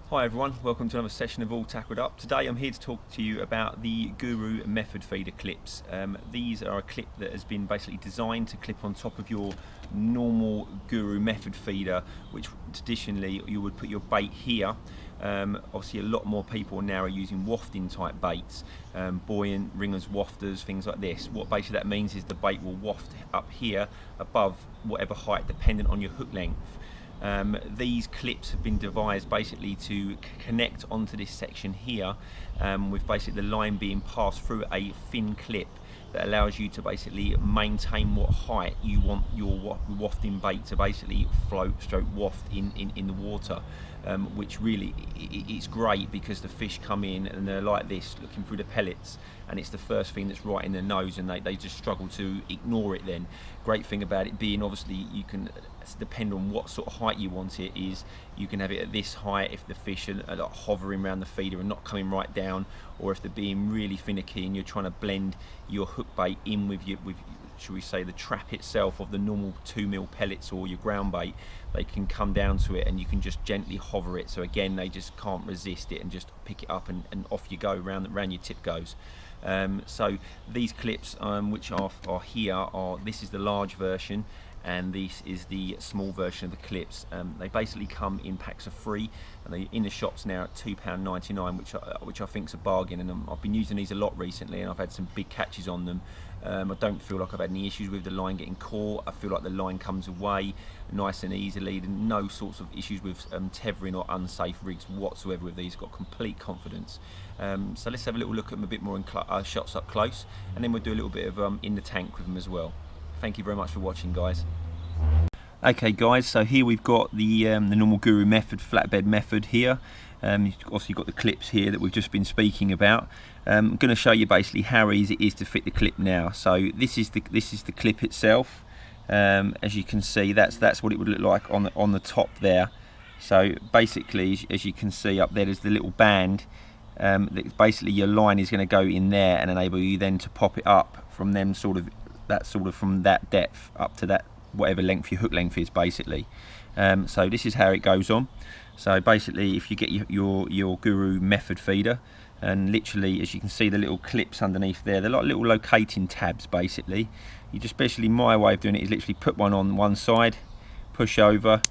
Hi everyone, welcome to another session of All Tackled Up. Today I'm here to talk to you about the Guru method feeder clips. These are a clip that has been basically designed to clip on top of your normal Guru method feeder, which traditionally you would put your bait here. Obviously a lot more people now are using wafting type baits, buoyant, ringers, wafters, things like this. What basically that means is the bait will waft up here above whatever height dependent on your hook length. These clips have been devised basically to connect onto this section here, with basically the line being passed through a thin clip that allows you to basically maintain what height you want your wafting bait to basically float stroke waft in the water, which really it's great because the fish come in and they're like this looking through the pellets, and it's the first thing that's right in their nose and they just struggle to ignore it. Then great thing about it being, obviously you can depend on what sort of height you want it, is you can have it at this height if the fish are like hovering around the feeder and not coming right down, or if they're being really finicky and you're trying to blend your hook bait in with shall we say the trap itself of the normal 2mm pellets or your ground bait, they can come down to it and you can just gently hover it, so again they just can't resist it and just pick it up and off you go, round your tip goes. So these clips which are here this is the large version and this is the small version of the clips. They basically come in packs of 3 and they're in the shops now at £2.99, which I think is a bargain, and I've been using these a lot recently and I've had some big catches on them. I don't feel like I've had any issues with the line getting caught. I feel like the line comes away nice and easily, and no sorts of issues with tethering or unsafe rigs whatsoever with these. Got complete confidence. So let's have a little look at them a bit more in shots up close, and then we'll do a little bit of in the tank with them as well. Thank you very much for watching, guys. Okay guys, so here we've got the normal Guru method, flatbed method here. Obviously you've got the clips here that we've just been speaking about. I'm going to show you basically how easy it is to fit the clip now. So this is the clip itself. As you can see, that's what it would look like on the top there. So basically, as you can see up there's the little band. That basically your line is going to go in there and enable you then to pop it up from them from that depth up to that whatever length your hook length is basically. So this is how it goes on. So basically if you get your Guru method feeder, and literally as you can see the little clips underneath there, they're like little locating tabs basically. You just, basically my way of doing it is literally put one on one side, push over,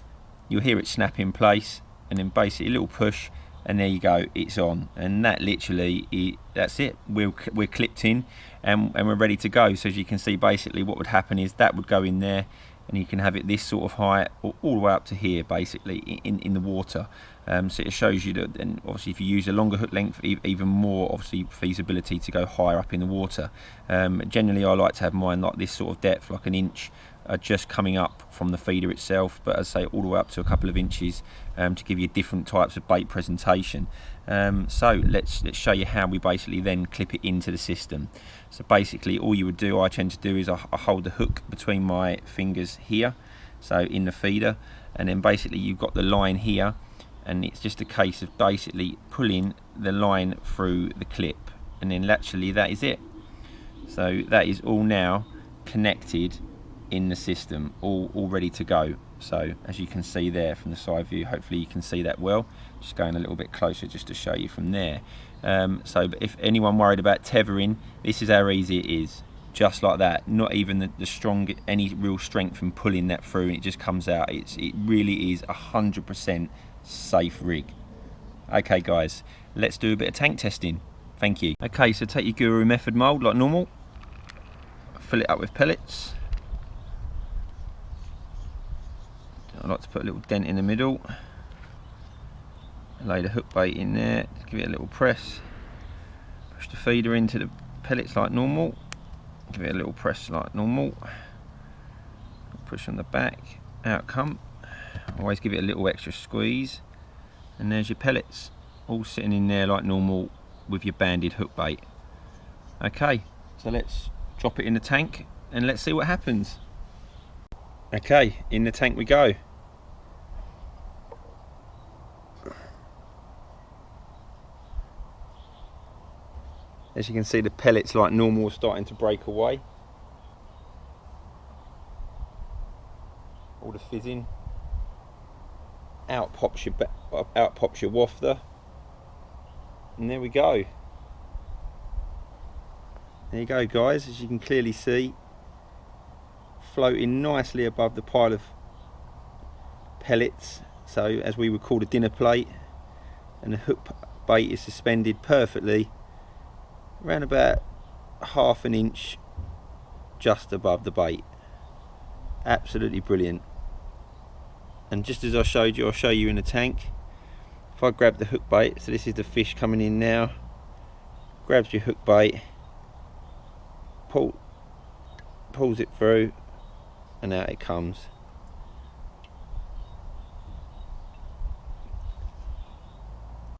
you'll hear it snap in place, and then basically a little push and there you go, it's on. And that literally, that's it, we're clipped in and we're ready to go. So as you can see, basically what would happen is that would go in there and you can have it this sort of height all the way up to here basically in the water. So it shows you that, and obviously if you use a longer hook length, even more obviously feasibility to go higher up in the water. Generally I like to have mine like this sort of depth, like an inch, just coming up from the feeder itself, but as I say, all the way up to a couple of inches, to give you different types of bait presentation. So let's show you how we basically then clip it into the system. So basically all you would do, I tend to do, is I hold the hook between my fingers here, so in the feeder, and then basically you've got the line here, and it's just a case of basically pulling the line through the clip, and then actually that is it. So that is all now connected in the system, all ready to go. So as you can see there from the side view, hopefully you can see that well, just going a little bit closer just to show you from there. So if anyone worried about tethering, this is how easy it is, just like that, not even any real strength from pulling that through, and it just comes out. It really is 100% safe rig. Okay guys, let's do a bit of tank testing. Thank you. Okay, so take your Guru method mould like normal, fill it up with pellets. I like to put a little dent in the middle, lay the hook bait in there, give it a little press, push the feeder into the pellets like normal, give it a little press like normal, push on the back, out come, always give it a little extra squeeze, and there's your pellets all sitting in there like normal with your banded hook bait. Okay, so let's drop it in the tank and let's see what happens. Okay, in the tank we go. As you can see, the pellets like normal are starting to break away. All the fizzing. out pops your wafter, and there we go. There you go, guys, as you can clearly see, floating nicely above the pile of pellets, so as we would call a dinner plate, and the hook bait is suspended perfectly around about ½ an inch just above the bait. Absolutely brilliant. And just as I showed you, I'll show you in the tank. If I grab the hook bait, so this is the fish coming in now, grabs your hook bait, pulls it through, and out it comes.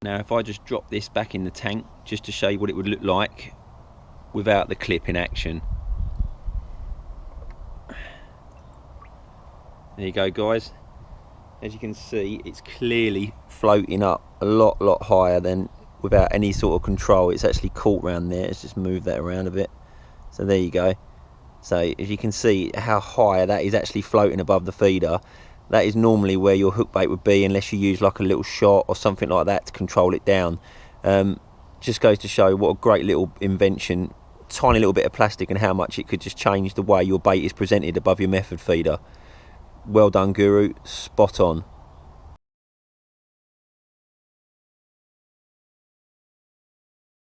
Now if I just drop this back in the tank just to show you what it would look like without the clip in action. There you go, guys. As you can see, it's clearly floating up a lot higher than without any sort of control. It's actually caught round there. Let's just move that around a bit. So there you go. So as you can see how high that is actually floating above the feeder. That is normally where your hook bait would be, unless you use like a little shot or something like that to control it down. Just goes to show what a great little invention, tiny little bit of plastic, and how much it could just change the way your bait is presented above your method feeder. Well done, Guru, spot on.